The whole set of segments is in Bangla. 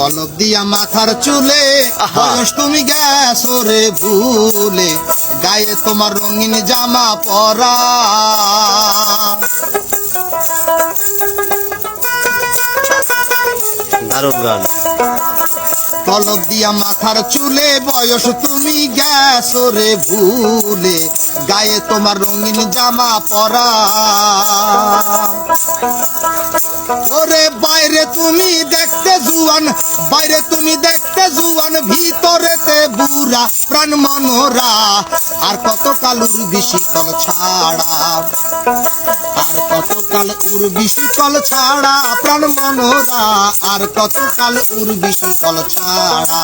কলব দিয়া মাথার চুলে বয়স তুমি গেছো রে ভুলে গায়ে তোমার রঙিন জামা পরা দারুণ গান কলব দিয়া মাথার চুলে বয়স তুমি গেছো রে ভুলে গায়ে তোমার রঙিন জামা পরা ওরে বাইরে তুমি দেখতে জুয়ান বাইরে তুমি দেখতে জুয়ান ভিতরেতে বুড়া প্রাণ মনোরা আর কত কালুর বিশিকল ছাড়া আর কত কাল উড়বি শিকল ছাড়া প্রাণ মনোরা আর কত কাল উড়বি শিকল ছাড়া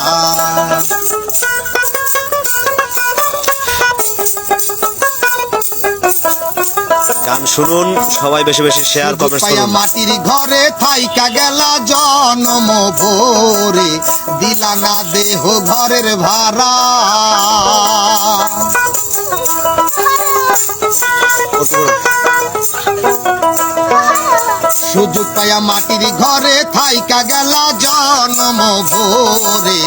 গান শুনুন সবাই বেশি বেশি শেয়ার কমেন্ট করুন মাটির ঘরে থাইকা গেলা জন্ম ভোরে দিলা না দেহ ঘরের ভাড়া সুযোগ পায়া মাটির ঘরে থাইকা গেলা জন্ম ভোরে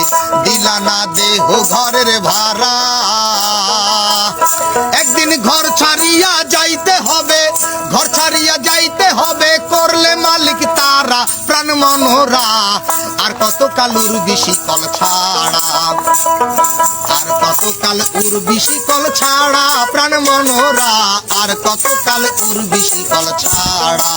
দিলা না দেহ ঘরের ভাড়া একদিন ঘর ছাড়িয়া যাইতে হবে ঘর ছাড়িয়া যাইতে হবে করলে মালিক তারা প্রাণ মনোরা আর কত কাল উড়বি শিকল ছাড়া আর কত কাল উড়বি শিকল ছাড়া প্রাণ মনোরা আর কত কাল উড়বি শিকল ছাড়া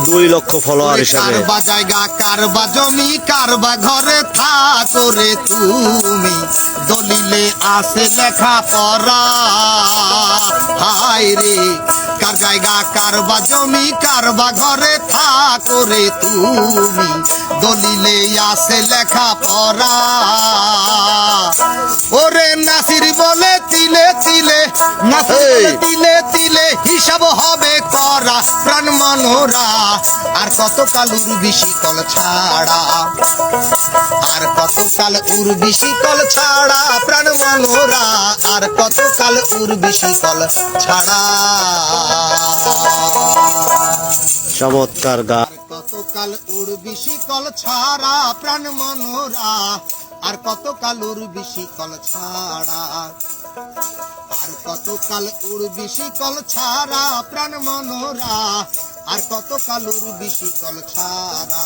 2 লক্ষ ফলোয়ার হিসাবে কারবা জায়গা কারবা জমি কারবা ঘরে থাকো রে তুমি দলিলে আছে লেখা পড়া হায় রে কার জায়গা কারবা জমি কারবা ঘরে থাকো রে তুমি দলিলে আছে লেখা পড়া ওরে নাসির বলে তিলে তিলে নাসির তিলে তিলে হিসাব হবে করা প্রাণ মনোরা আর কত কাল উড়বি শিকল ছাড়া আর কত কাল উড়বি শিকল ছাড়া প্রাণ মনোরা আর কত কাল উড়বি শিকল ছাড়া চমৎকার গান কত কাল উড়বি শিকল ছাড়া প্রাণ মনোরা আর কত কাল উড়বি শিকল ছাড়া আর কত কাল উড়বি শিকল ছাড়া প্রাণ মনোরা আর কত কাল উড়বি শিকল ছাড়া